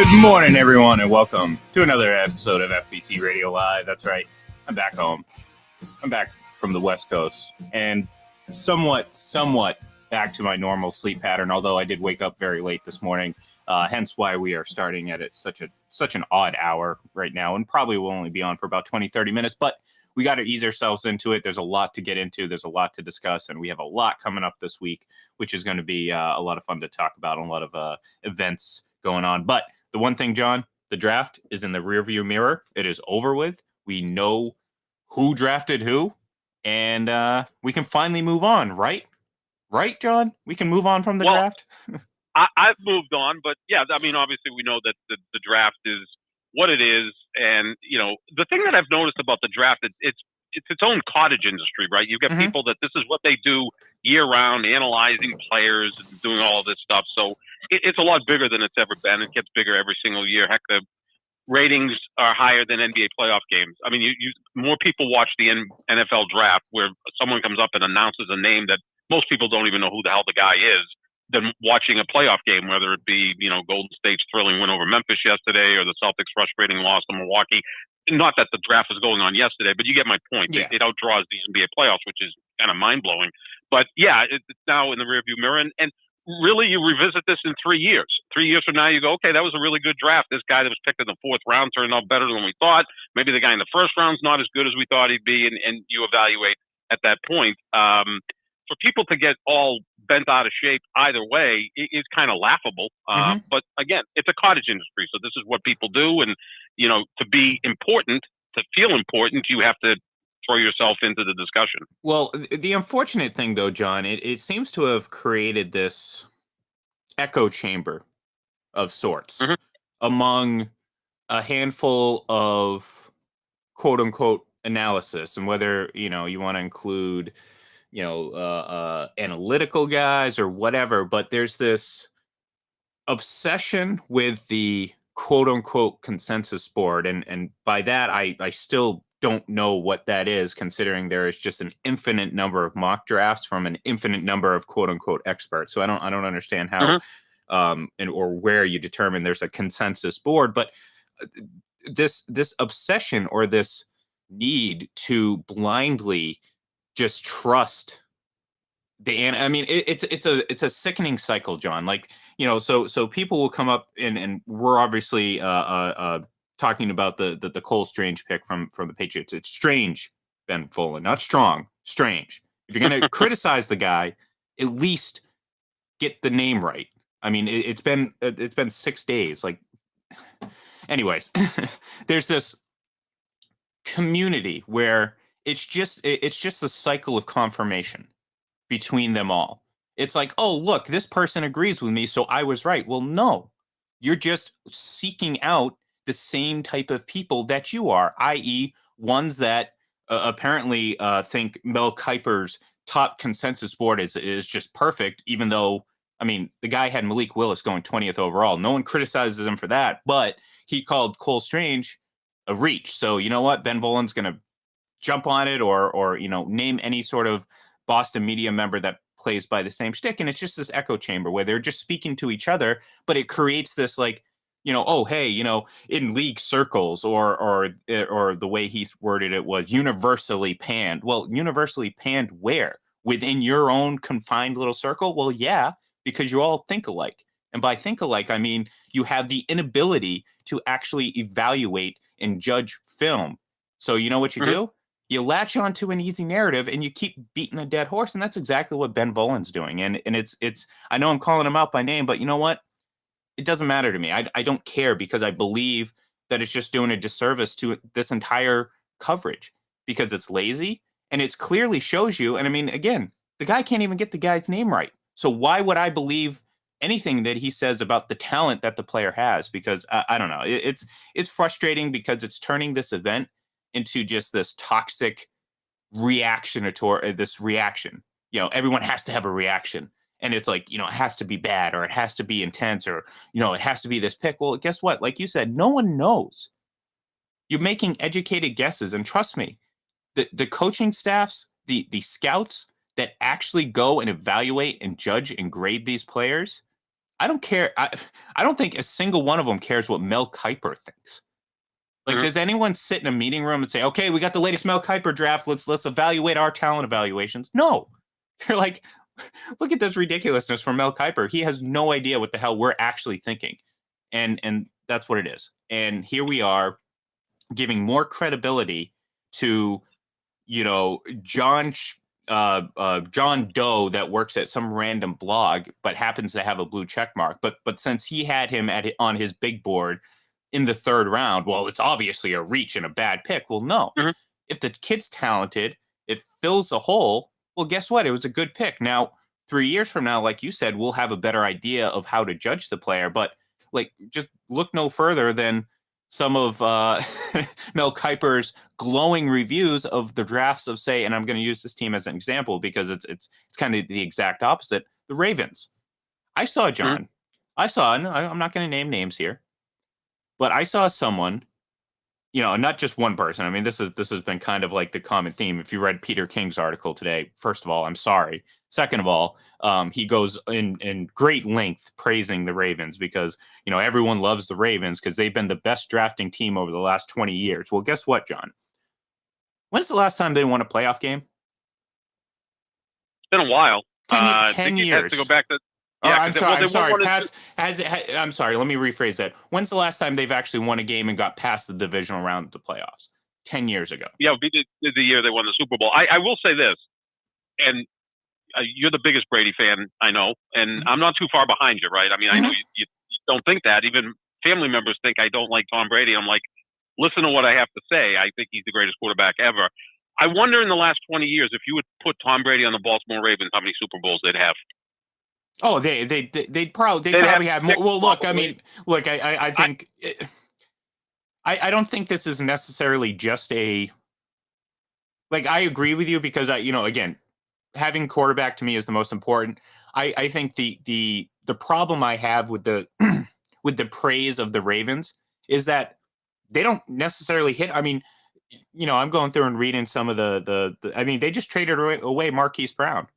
Good morning, everyone, and welcome to another episode of FPC Radio Live. That's right, I'm back home. I'm back from the West Coast, and somewhat back to my normal sleep pattern, although I did wake up very late this morning, hence why we are starting at such an odd hour right now, and probably will only be on for about 20-30 minutes, but we got to ease ourselves into it. There's a lot to get into. There's a lot to discuss, and we have a lot coming up this week, which is going to be a lot of fun to talk about, and a lot of events going on. But the one thing, John, the draft is in the rearview mirror. It is over with. We know who drafted who, and we can finally move on, right? Right, John? We can move on from the draft? I've moved on, but yeah, I mean, obviously we know that the draft is what it is. And, you know, the thing that I've noticed about the draft, it's its own cottage industry, right? You've got people that this is what they do year round, analyzing players and doing all of this stuff. So it's a lot bigger than it's ever been. It gets bigger every single year. Heck, the ratings are higher than NBA playoff games. I mean, more people watch the NFL draft where someone comes up and announces a name that most people don't even know who the hell the guy is, than watching a playoff game, whether it be, you know, Golden State's thrilling win over Memphis yesterday or the Celtics' frustrating loss to Milwaukee. Not that the draft was going on yesterday, but you get my point. Yeah. It outdraws the NBA playoffs, which is kind of mind-blowing. But yeah, it's now in the rearview mirror. And really, you revisit this in 3 years. 3 years from now, you go, okay, that was a really good draft. This guy that was picked in the fourth round turned out better than we thought. Maybe the guy in the first round's not as good as we thought he'd be, and you evaluate at that point. For people to get all bent out of shape either way is kind of laughable. But again, it's a cottage industry, so this is what people do. And, you know, to be important, to feel important, you have to throw yourself into the discussion. Well, the unfortunate thing, though, John, it seems to have created this echo chamber of sorts among a handful of quote-unquote analysis, and whether, you know, you want to include, you know, analytical guys or whatever, but there's this obsession with the quote-unquote consensus board, and by that I still don't know what that is, considering there is just an infinite number of mock drafts from an infinite number of quote-unquote experts. So I don't understand how or where you determine there's a consensus board, but this obsession or this need to blindly just trust I mean, it's a sickening cycle, John. Like, you know, so people will come up and we're obviously talking about the Cole Strange pick from the Patriots. It's strange, Ben Folin, not strong, strange. If you're gonna criticize the guy, at least get the name right. I mean, it's been 6 days. Like, anyways, there's this community where it's just the cycle of confirmation between them all. It's like, oh, look, this person agrees with me, so I was right. Well, no, you're just seeking out the same type of people that you are, i.e. ones that apparently think Mel Kiper's top consensus board is just perfect, even though, I mean, the guy had Malik Willis going 20th overall. No one criticizes him for that, but he called Cole Strange a reach. So you know what? Ben Volin's going to jump on it or you know, name any sort of Boston media member that plays by the same shtick, and it's just this echo chamber where they're just speaking to each other, but it creates this, like, you know, oh, hey, you know, in league circles or the way he worded it was universally panned. Well, universally panned where? Within your own confined little circle? Well, yeah, because you all think alike. And by think alike, I mean you have the inability to actually evaluate and judge film. So you know what you do? You latch onto an easy narrative and you keep beating a dead horse, and that's exactly what Ben Volin's doing. And it's I know I'm calling him out by name, but you know what? It doesn't matter to me. I don't care, because I believe that it's just doing a disservice to this entire coverage, because it's lazy and it clearly shows you. And I mean, again, the guy can't even get the guy's name right. So why would I believe anything that he says about the talent that the player has? Because I don't know. It's frustrating, because it's turning this event into just this toxic reaction this reaction. You know, everyone has to have a reaction. And it's like, you know, it has to be bad, or it has to be intense, or, you know, it has to be this pick. Well, guess what? Like you said, no one knows. You're making educated guesses. And trust me, the coaching staffs, the scouts that actually go and evaluate and judge and grade these players, I don't care. I don't think a single one of them cares what Mel Kiper thinks. Like, Mhm. does anyone sit in a meeting room and say, "Okay, we got the latest Mel Kiper draft. Let's evaluate our talent evaluations"? No, they're like, "Look at this ridiculousness from Mel Kiper. He has no idea what the hell we're actually thinking," and that's what it is. And here we are giving more credibility to John Doe that works at some random blog but happens to have a blue check mark. But since he had him on his big board in the third round, well, it's obviously a reach and a bad pick. Well, no. Mhm. If the kid's talented, it fills a hole. Well, guess what? It was a good pick. Now, 3 years from now, like you said, we'll have a better idea of how to judge the player. But like, just look no further than some of Mel Kiper's glowing reviews of the drafts of, say, and I'm going to use this team as an example because it's kind of the exact opposite. The Ravens. I saw Mhm. John. I saw, and I'm not going to name names here, but I saw someone, not just one person. I mean, this has been kind of like the common theme. If you read Peter King's article today, first of all, I'm sorry. Second of all, he goes in great length praising the Ravens because everyone loves the Ravens because they've been the best drafting team over the last 20 years. Well, guess what, John? When's the last time they won a playoff game? It's been a while. 10 It has to go years. back to Or yeah, I'm because sorry, I'm they won sorry. one. I'm sorry. Let me rephrase that. When's the last time they've actually won a game and got past the divisional round of the playoffs? 10 years ago. Yeah, it would be the year they won the Super Bowl. I will say this, and you're the biggest Brady fan I know, and Mhm. I'm not too far behind you, right? I mean, I know Mhm. you don't think that. Even family members think I don't like Tom Brady. I'm like, listen to what I have to say. I think he's the greatest quarterback ever. I wonder in the last 20 years if you would put Tom Brady on the Baltimore Ravens, how many Super Bowls they'd have. Oh, they'd probably They'd have have more. 6 Well, look, I probably. mean, look, I think I don't think this is necessarily just a like. I agree with you because again, having quarterback to me is the most important. I think the problem I have with the with the praise of the Ravens is that they don't necessarily hit. I mean, I'm going through and reading some of the I mean, they just traded away Marquise Brown,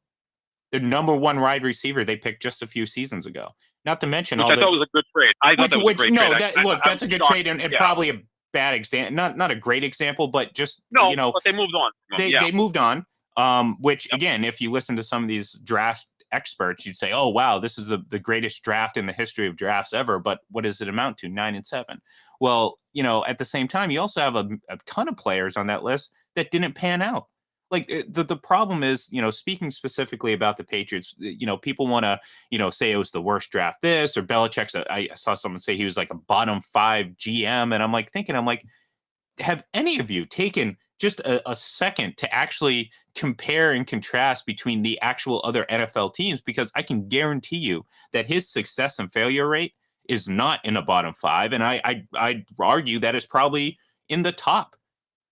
the number one wide receiver they picked just a few seasons ago. Not to mention Which all I the thought was a good trade. I thought that was a which great trade. no, that look, I that's was a good shocked. trade and Yeah. probably a bad example. Not a great example, but just No, but they moved on from him. Yeah. they moved on. Which Yep. again, if you listen to some of these draft experts, you'd say, "Oh wow, this is the greatest draft in the history of drafts ever." But what does it amount to? 9-7. Well, at the same time, you also have a ton of players on that list that didn't pan out. Like the problem is, speaking specifically about the Patriots, people want to, say it was the worst draft this or Belichick's. I saw someone say he was like a bottom 5 GM, and I'm like thinking, have any of you taken just a second to actually compare and contrast between the actual other NFL teams? Because I can guarantee you that his success and failure rate is not in the bottom 5, and I'd argue that it's probably in the top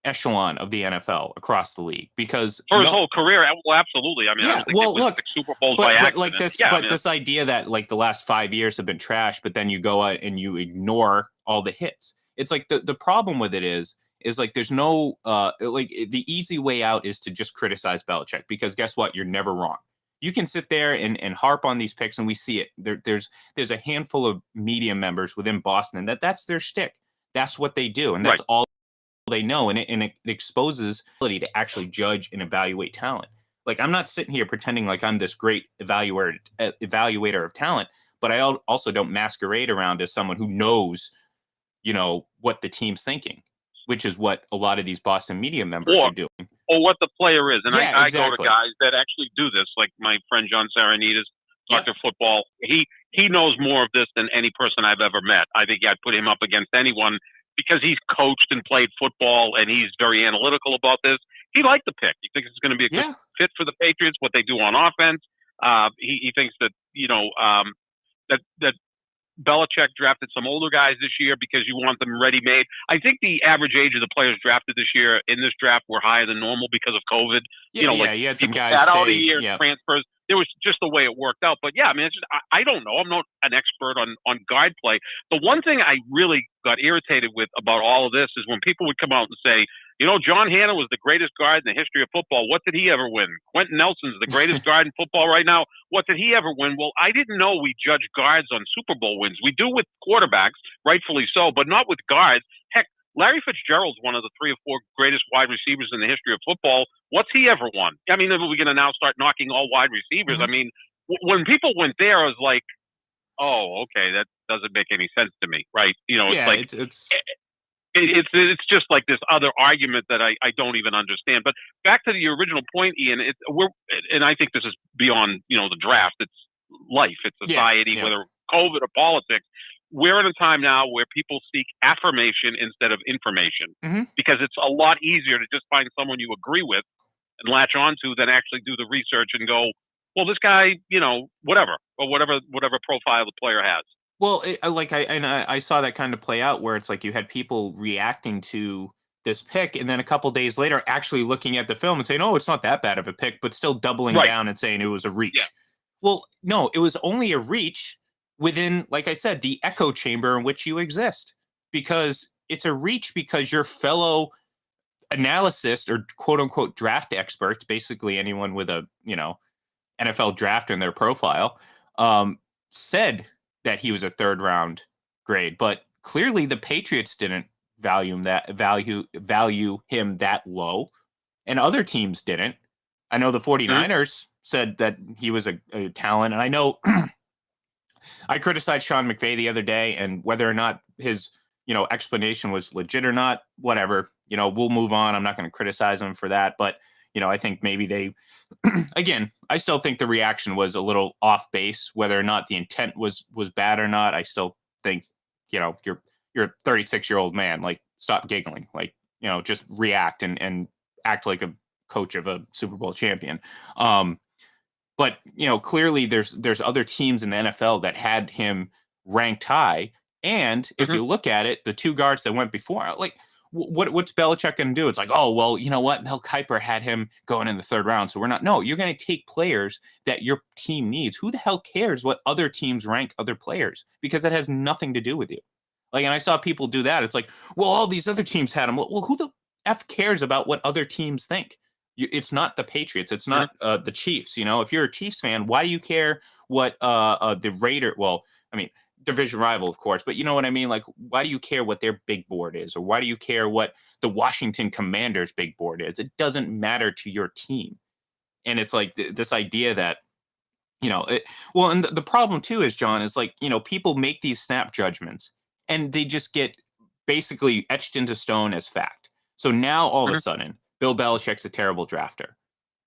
echelon of the NFL across the league because For his whole career, well, absolutely. I mean, I yeah, don't think they well, win look, 6 Super Bowls by but like accident. this, Yeah, I but mean, this idea that like the last 5 years have been trash, but then you go out and you ignore all the hits. It's like the problem with it is like there's no like the easy way out is to just criticize Belichick because guess what? You're never wrong. You can sit there and harp on these picks, and we see it. There's a handful of media members within Boston that's their shtick. That's what they do, and right. that's all they know, and it exposes ability to actually judge and evaluate talent. Like I'm not sitting here pretending like I'm this great evaluator of talent, but I also don't masquerade around as someone who knows, what the team's thinking, which is what a lot of these Boston media members Or are doing. what the player is. And Yeah, I go to exactly. guys that actually do this, like my friend John Saranitas, Yep. Dr. Football. He knows more of this than any person I've ever met. I think I'd put him up against anyone because he's coached and played football and he's very analytical about this. He liked the pick. He thinks it's going to be a good Yeah. fit for the Patriots, what they do on offense. He thinks that, that Belichick drafted some older guys this year because you want them ready-made. I think the average age of the players drafted this year in this draft were higher than normal because of COVID. Yeah, Like you had some people guys sat out a stay. year, Yeah. transfers. It was just the way it worked out. But yeah, I mean, it's just, I don't know. I'm not an expert on guard play. The one thing I really got irritated with about all of this is when people would come out and say, you know, John Hannah was the greatest guard in the history of football. What did he ever win? Quentin Nelson's the greatest guard in football right now. What did he ever win? Well, I didn't know we judge guards on Super Bowl wins. We do with quarterbacks, rightfully so, but not with guards. Heck, Larry Fitzgerald's one of the 3 or 4 greatest wide receivers in the history of football. What's he ever won? I mean, are we going to now start knocking all wide receivers? I mean, when people went there, I was like, oh, okay, that doesn't make any sense to me, right? You know, Yeah, it's like it's just like this other argument that I don't even understand. But back to the original point, Ian, and I think this is beyond, you know, the draft. It's life, it's society, whether COVID or politics. We're in a time now where people seek affirmation instead of information, because it's a lot easier to just find someone you agree with and latch onto than actually do the research and go, well, this guy, you know, whatever profile the player has. Well, I saw that kind of play out where it's like you had people reacting to this pick, and then a couple days later actually looking at the film and saying, "Oh, it's not that bad of a pick," but still doubling down and saying it was a reach. Yeah. Well, no, it was only a reach within, like I said, the echo chamber in which you exist, because it's a reach because your fellow analyst or quote unquote draft experts, basically anyone with a NFL draft in their profile, said that he was a 3rd round grade, but clearly the Patriots didn't value him that low, and other teams didn't. I know the 49ers said that he was a talent, and I know I criticized Sean McVay the other day, and whether or not his explanation was legit or not, whatever, we'll move on. I'm not going to criticize him for that, but I think maybe they, again, I still think the reaction was a little off base. Whether or not the intent was bad or not, I still think, you're a 36-year-old man. Like, stop giggling. Like, just react and act like a coach of a Super Bowl champion. But clearly there's other teams in the NFL that had him ranked high. And if you look at it, the 2 guards that went before, like, what's Belichick going to do? It's like, oh, well, you know what? Mel Kiper had him going in the 3rd round. So we're not. No, you're going to take players that your team needs. Who the hell cares what other teams rank other players? Because that has nothing to do with you. Like, and I saw people do that. It's like, well, all these other teams had him. Well, who the F cares about what other teams think? It's not the Patriots. It's not the Chiefs. If you're a Chiefs fan, why do you care what the Raider? Well, I mean, division rival, of course, but you know what I mean? Like, why do you care what their big board is? Or why do you care what the Washington Commanders' big board is? It doesn't matter to your team. And it's like this idea that, and the problem too is, John, is like, people make these snap judgments and they just get basically etched into stone as fact. So now all of a sudden, Bill Belichick's a terrible drafter.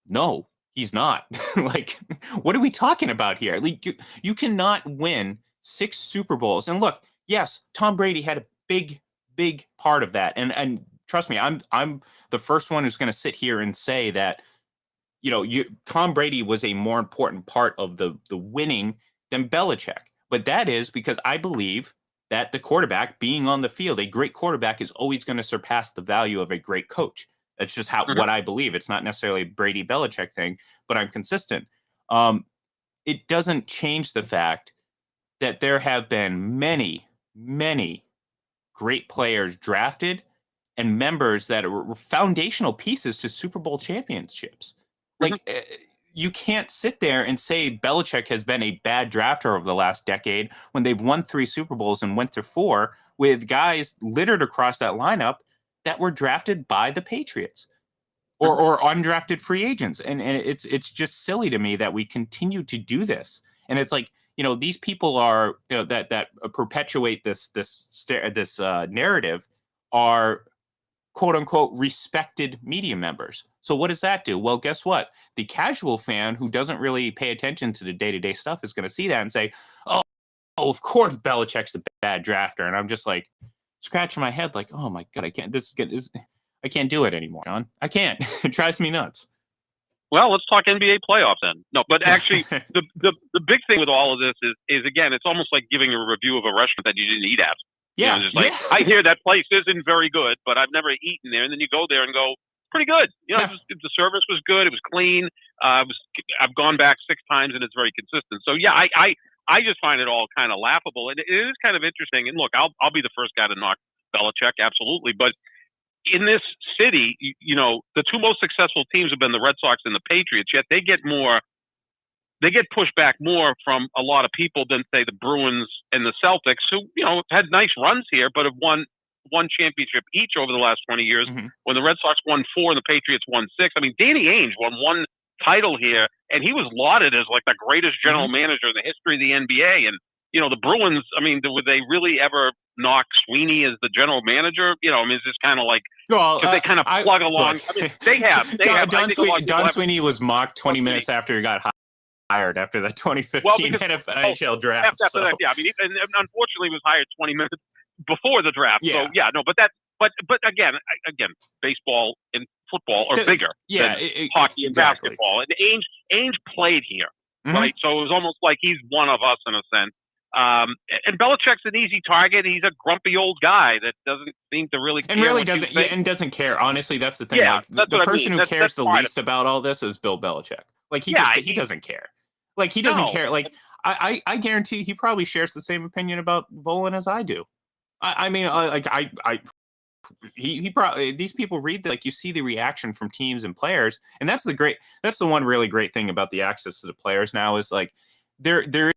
No, he's not. Like, what are we talking about here? Like, you cannot win 6 Super Bowls. And look, yes, Tom Brady had a big part of that. And trust me, I'm the first one who's going to sit here and say that, Tom Brady was a more important part of the winning than Belichick. But that is because I believe that the quarterback being on the field, a great quarterback is always going to surpass the value of a great coach. That's just what I believe. It's not necessarily a Brady Belichick thing, but I'm consistent. It doesn't change the fact that there have been many great players drafted and members that were foundational pieces to Super Bowl championships. Like, you can't sit there and say Belichick has been a bad drafter over the last decade when they've won 3 Super Bowls and went to 4 with guys littered across that lineup that were drafted by the Patriots or undrafted free agents. And it's just silly to me that we continue to do this. And it's like, these people are that perpetuate this narrative are quote unquote respected media members. So what does that do? Well, guess what? The casual fan who doesn't really pay attention to the day-to-day stuff is going to see that and say, oh, of course Belichick's a bad drafter. And I'm just like scratching my head like, oh my God, I can't do it anymore, John. I can't. It drives me nuts. Well, let's talk NBA playoffs then. No, but actually, the big thing with all of this is again, it's almost like giving a review of a restaurant that you didn't eat at. Yeah, just like, I hear that place isn't very good, but I've never eaten there. And then you go there and go, pretty good. You know, Yeah. the service was good. It was clean. I've gone back 6 times and it's very consistent. So yeah, I just find it all kind of laughable, and it is kind of interesting. And look, I'll be the first guy to knock Belichick, absolutely, but in this city, you know, the 2 most successful teams have been the Red Sox and the Patriots. Yet they get pushed back more from a lot of people than say the Bruins and the Celtics, who, you know, had nice runs here, but have won one championship each over the last 20 years. Mm-hmm. When the Red Sox won 4 and the Patriots won 6. I mean, Danny Ainge won 1 title here, and he was lauded as like the greatest general manager in the history of the NBA. And you know, the Bruins, I mean, would they really ever knock Sweeney as the general manager? You know, I mean, it's just kind of like, because they kind of plug along. Look, I mean, they have. Don Sweeney was mocked 20 minutes after he got hired after the 2015 NHL draft. After that, yeah. I mean, and unfortunately, he was hired 20 minutes before the draft. Yeah. So yeah, no, but again, baseball and football are bigger than hockey and basketball. And Ainge played here, right? So it was almost like he's one of us in a sense. And Belichick's an easy target. He's a grumpy old guy that doesn't seem to really care. And doesn't care. Honestly, that's the thing. Yeah, like, the person who cares the least about all this is Bill Belichick. Like he doesn't care. Like he doesn't care. Like I guarantee he probably shares the same opinion about Volan as I do. I mean, he probably, these people read that, like, you see the reaction from teams and players, and that's the one really great thing about the access to the players now is like there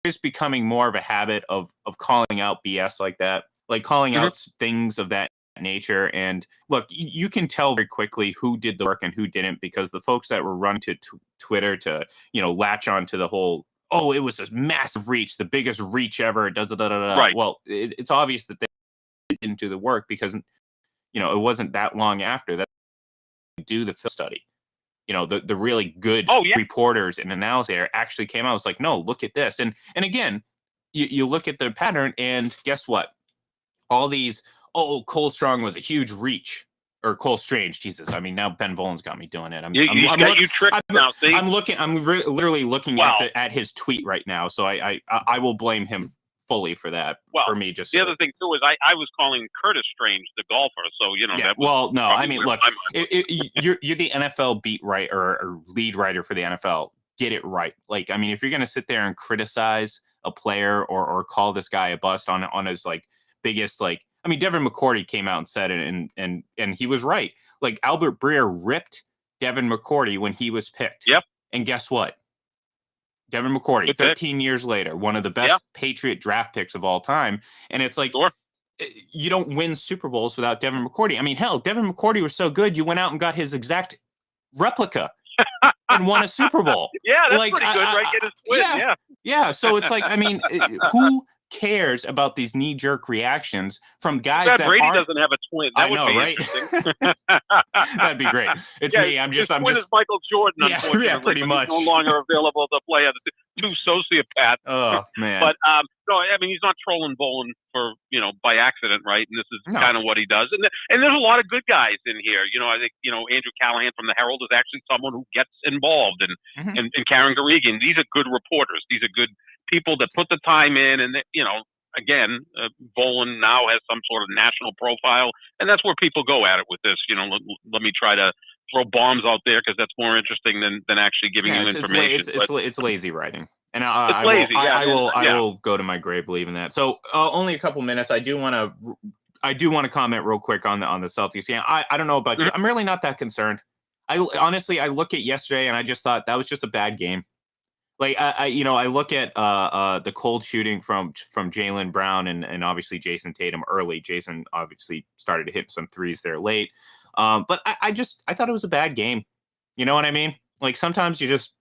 is becoming more of a habit of calling out BS like that, like calling out things of that nature. And look, you can tell very quickly who did the work and who didn't, because the folks that were running to Twitter to, you know, latch on to the whole, oh, it was a massive reach, the biggest reach ever, Right. Well, it's obvious that they didn't do the work, because, you know, it wasn't that long after that do the film study. You know, the really good reporters and analysts there actually came out. It's like, no, look at this. And again, you look at the pattern, and guess what? All these, Cole Strong was a huge reach. Or Cole Strange, Jesus! I mean, now Ben Volan's got me doing it. I'm literally looking at his tweet right now, so I will blame him fully for that. Well, for me, just the other thing too is I was calling Curtis Strange the golfer, so you know. Yeah, well, no, I mean, look, you're the NFL beat writer or lead writer for the NFL. Get it right. Like, I mean, if you're gonna sit there and criticize a player or call this guy a bust on his like biggest, like, I mean, Devin McCourty came out and said it, and he was right. Like, Albert Breer ripped Devin McCourty when he was picked. Yep. And guess what? Devin McCourty, 13 years later, one of the best Patriot draft picks of all time. And it's like, you don't win Super Bowls without Devin McCourty. I mean, hell, Devin McCourty was so good, you went out and got his exact replica and won a Super Bowl. Yeah, that's like, pretty good, right? Get his twin, yeah. So it's like, I mean, who cares about these knee-jerk reactions from guys that Brady doesn't have a twin. That would be right? That'd be great. It's me. I'm just is Michael Jordan, unfortunately. Yeah, pretty much. He's no longer available to play the 2 sociopaths. Oh man. But no, I mean, he's not trolling Volan for, you know, by accident, right? And this is kind of what he does. And there's a lot of good guys in here. You know, I think, you know, Andrew Callahan from the Herald is actually someone who gets involved, and Karen Garrigan. These are good reporters. These are good people that put the time in, and you know, again, Volan now has some sort of national profile, and that's where people go at it with this. You know, let me try to throw bombs out there because that's more interesting than actually giving you information. It's lazy writing, and it's lazy. I will go to my grave believing that. So only a couple minutes. I do want to comment real quick on the Celtics. Yeah, I don't know about you. I'm really not that concerned. I honestly look at yesterday and I just thought that was just a bad game. Like I look at the cold shooting from Jaylen Brown and obviously Jason Tatum early. Jason obviously started to hit some threes there late, but I thought it was a bad game. You know what I mean? Like sometimes you just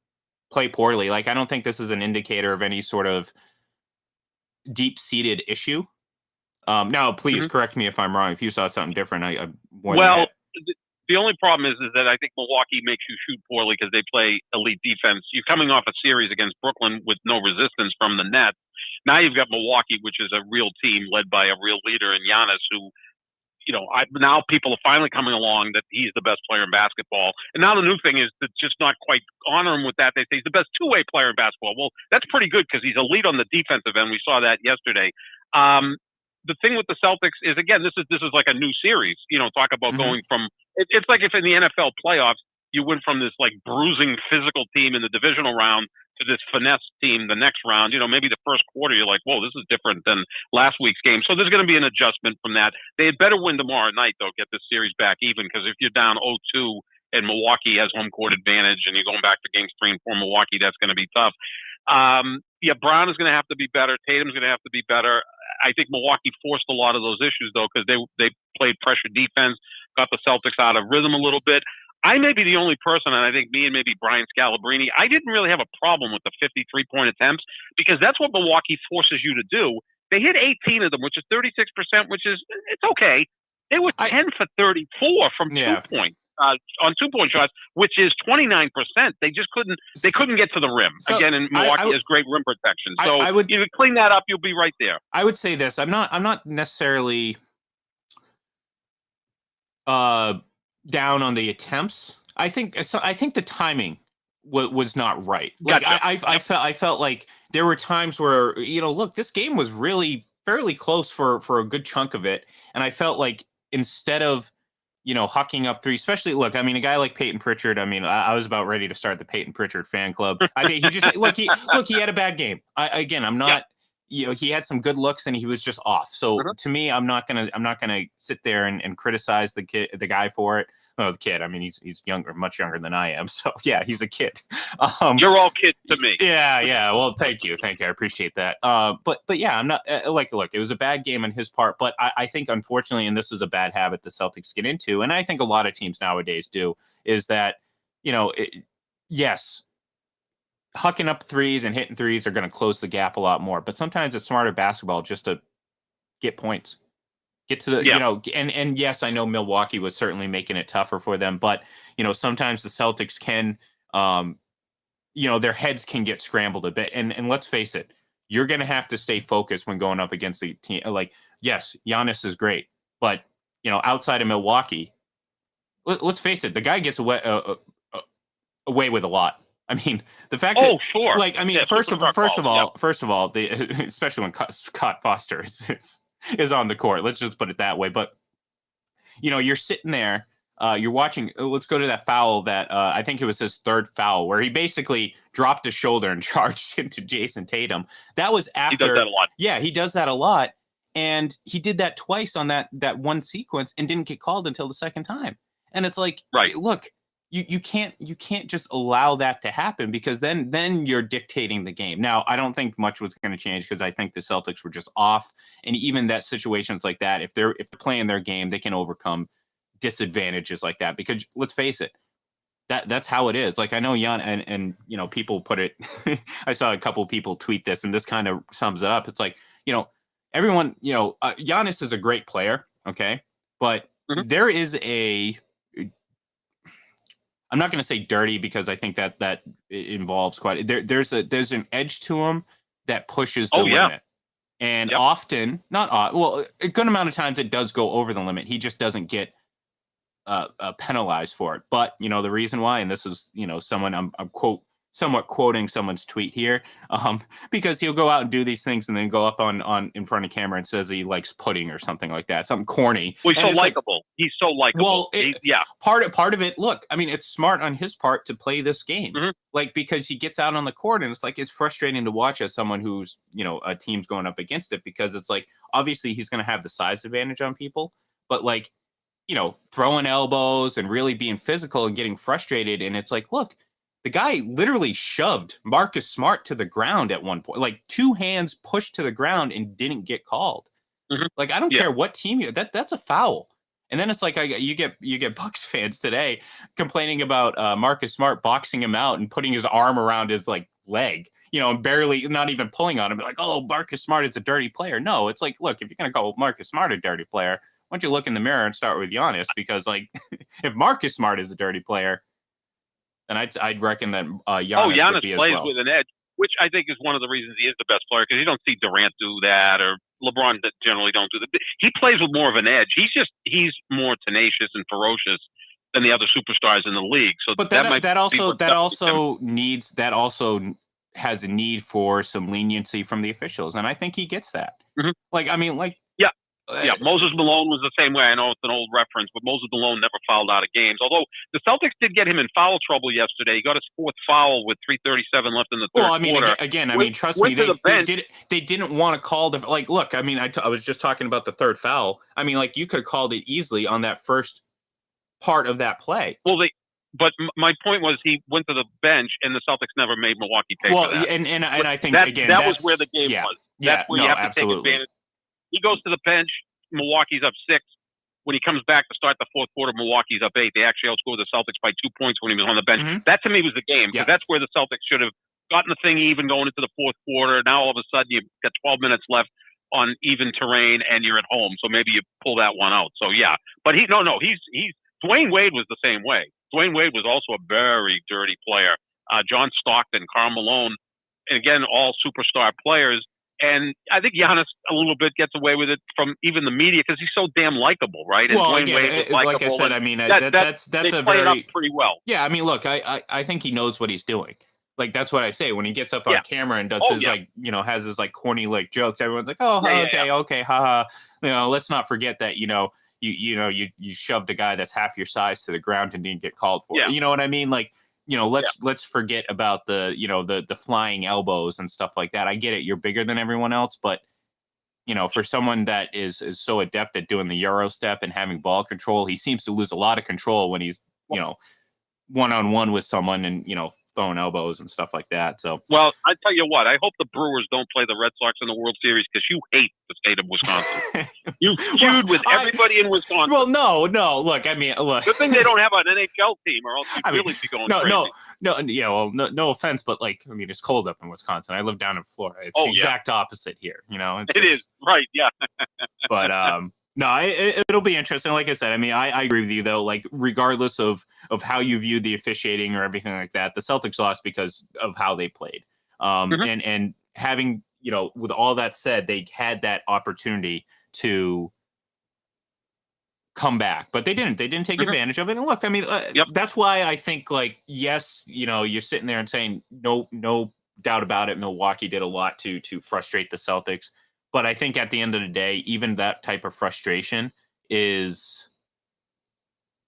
play poorly. Like I don't think this is an indicator of any sort of deep-seated issue. Now, please correct me if I'm wrong. If you saw something different, I'm more than that. The only problem is that I think Milwaukee makes you shoot poorly because they play elite defense. You're coming off a series against Brooklyn with no resistance from the Nets. Now you've got Milwaukee, which is a real team led by a real leader in Giannis, who, you know, now people are finally coming along that he's the best player in basketball. And now the new thing is to just not quite honor him with that. They say he's the best two-way player in basketball. Well, that's pretty good because he's elite on the defensive end. We saw that yesterday. The thing with the Celtics is, again, this is like a new series. You know, talk about going from It's like if in the NFL playoffs you went from this like bruising physical team in the divisional round to this finesse team the next round. Maybe the first quarter you're like, whoa, this is different than last week's game. So there's going to be an adjustment from that. They had better win tomorrow night, though, get this series back even, because if you're down 0-2 and Milwaukee has home court advantage and you're going back to games 3 and 4 Milwaukee, that's going to be tough. Brown is going to have to be better. Tatum's going to have to be better. I think Milwaukee forced a lot of those issues, though, because they played pressure defense, got the Celtics out of rhythm a little bit. I may be the only person, and I think me and maybe Brian Scalabrine, I didn't really have a problem with the 53-point attempts, because that's what Milwaukee forces you to do. They hit 18 of them, which is 36%, which is, it's okay. They were 10 for 34 from 2 points. On 2-point shots, which is 29%. They just couldn't get to the rim. So again, and Milwaukee has great rim protection. So you clean that up, you'll be right there. I would say this. I'm not necessarily down on the attempts. I think the timing was not right. Like gotcha. I felt like there were times where, look, this game was really fairly close for a good chunk of it, and I felt like instead of hucking up 3, especially, look, I mean, a guy like Peyton Pritchard, I mean, I was about ready to start the Peyton Pritchard fan club. I think he just, he had a bad game. I'm not, he had some good looks and he was just off. So to me, I'm not going to sit there and criticize the guy for it. Oh, the kid. I mean, he's younger, much younger than I am. So yeah, he's a kid. You're all kids to me. Yeah. Well, thank you. I appreciate that. But yeah, I'm not look, it was a bad game on his part, but I think unfortunately, and this is a bad habit the Celtics get into, and I think a lot of teams nowadays do, is that, yes, hucking up threes and hitting threes are going to close the gap a lot more, but sometimes it's smarter basketball just to get points. Get to the, and yes, I know Milwaukee was certainly making it tougher for them, but, sometimes the Celtics can, their heads can get scrambled a bit. And let's face it, you're going to have to stay focused when going up against the team. Like, yes, Giannis is great, but, outside of Milwaukee, let's face it, the guy gets away with a lot. I mean, the fact that, sure. Like, I mean, first of all, especially when Scott Foster is on the court. Let's just put it that way. But, you're sitting there, you're watching. Let's go to that foul that I think it was his third foul, where he basically dropped his shoulder and charged into Jason Tatum. That was after. He does that a lot. Yeah, he does that a lot. And he did that twice on that one sequence and didn't get called until the second time. And it's like, right. Look, you can't just allow that to happen, because then you're dictating the game. Now, I don't think much was going to change, because I think the Celtics were just off, and even that situations like that, if they're playing their game, they can overcome disadvantages like that, because let's face it, that's how it is. Like, I know Jan and people put it I saw a couple people tweet this, and this kind of sums it up. It's like, everyone, Giannis is a great player, okay? But there is I'm not going to say dirty, because I think that involves quite. There's an edge to him that pushes the limit, and often, a good amount of times it does go over the limit. He just doesn't get penalized for it. But the reason why, and this is someone I'm somewhat quoting someone's tweet here, because he'll go out and do these things and then go up on in front of camera and says he likes pudding or something like that, something corny. Well, he's so likable. He's so likable. Well, part of it. Look, I mean, it's smart on his part to play this game, like, because he gets out on the court, and it's like, it's frustrating to watch as someone who's a team's going up against it, because it's like, obviously he's going to have the size advantage on people, but like, throwing elbows and really being physical and getting frustrated, and it's like, look. The guy literally shoved Marcus Smart to the ground at one point, like 2 hands pushed to the ground, and didn't get called. Like, I don't care what team that's a foul. And then it's like, you get Bucks fans today complaining about Marcus Smart boxing him out and putting his arm around his like leg, and barely, not even pulling on him. Like, oh, Marcus Smart is a dirty player. No, it's like, look, if you're gonna call Marcus Smart a dirty player, why don't you look in the mirror and start with Giannis? Because like, if Marcus Smart is a dirty player, and I'd reckon that Giannis would be plays as well. With an edge, which I think is one of the reasons he is the best player, because you don't see Durant do that, or LeBron generally don't do that. He plays with more of an edge. He's more tenacious and ferocious than the other superstars in the league. So, but that also has a need for some leniency from the officials, and I think he gets that. Mm-hmm. Like, I mean, like, yeah, Yeah, Moses Malone was the same way. I know it's an old reference, but Moses Malone never fouled out of games. Although the Celtics did get him in foul trouble yesterday. He got his fourth foul with 3:37 left in the third quarter. Again, I mean, trust me, they didn't want to call the like. Look, I mean, I was just talking about the third foul. I mean, like you could have called it easily on that first part of that play. Well, but my point was he went to the bench, and the Celtics never made Milwaukee pay for that. And I think that was where the game was. That's where you have to take advantage. He goes to the bench. Milwaukee's up 6. When he comes back to start the fourth quarter, Milwaukee's up 8. They actually outscored the Celtics by 2 points when he was on the bench. That to me was the game, because that's where the Celtics should have gotten the thing even going into the fourth quarter. Now all of a sudden you've got 12 minutes left on even terrain and you're at home, so maybe you pull that one out. So yeah, but he's Dwayne Wade was the same way. Dwayne Wade was also a very dirty player. John Stockton, Karl Malone, and again all superstar players. And I think Giannis a little bit gets away with it from even the media because he's so damn likable, right? And Dwayne Wade was like I said, I mean, that's a very it up pretty well. Yeah, I mean, look, I think he knows what he's doing. Like that's what I say when he gets up on camera and does his like has his like corny like jokes. Everyone's like, okay, haha. Let's not forget that you shoved a guy that's half your size to the ground and didn't get called for. You know what I mean? Like. Let's forget about the flying elbows and stuff like that. I get it. You're bigger than everyone else, but for someone that is so adept at doing the Euro step and having ball control, he seems to lose a lot of control when he's, one-on-one with someone and, throwing elbows and stuff like that. So, well, I tell you what, I hope the Brewers don't play the Red Sox in the World Series because you hate the state of Wisconsin. You feud with everybody in Wisconsin. Well, no. Look, I mean, look. Good thing they don't have an NHL team, or else you'd really be going crazy. No offense, but like, I mean, it's cold up in Wisconsin. I live down in Florida. It's the exact opposite here. It is right, yeah. But no, it'll be interesting. Like I said, I mean, I agree with you though. Like, regardless of how you view the officiating or everything like that, the Celtics lost because of how they played. And having with all that said, they had that opportunity to come back, but they didn't. They didn't take advantage of it. And look, I mean, that's why I think like yes, you're sitting there and saying no doubt about it. Milwaukee did a lot to frustrate the Celtics. But I think at the end of the day, even that type of frustration is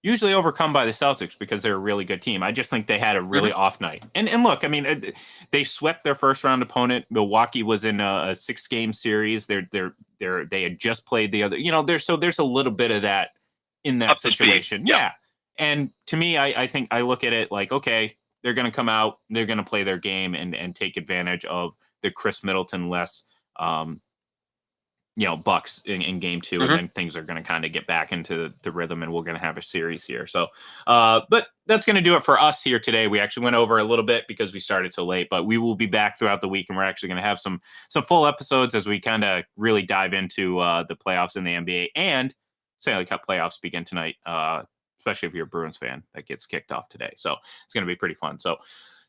usually overcome by the Celtics because they're a really good team. I just think they had a really off night. And look, I mean, they swept their first round opponent. Milwaukee was in a 6-game series. They had just played the other. There's a little bit of that in that situation. Yeah. And to me, I think I look at it like, okay, they're going to come out, they're going to play their game and take advantage of the Chris Middleton less. Bucks in game 2, and then things are going to kind of get back into the rhythm, and we're going to have a series here. So, but that's going to do it for us here today. We actually went over a little bit because we started so late, but we will be back throughout the week, and we're actually going to have some full episodes as we kind of really dive into the playoffs in the NBA, and Stanley Cup playoffs begin tonight, especially if you're a Bruins fan. That gets kicked off today. So it's going to be pretty fun. So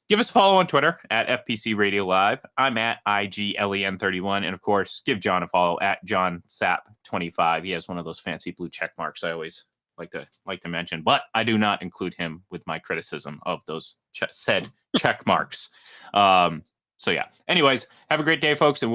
give us a follow on Twitter at FPC Radio Live. I'm at IGLEN31. And of course, give John a follow at JohnSap25. He has one of those fancy blue check marks I always like to mention, but I do not include him with my criticism of those said check marks. So yeah, anyways, have a great day, folks. And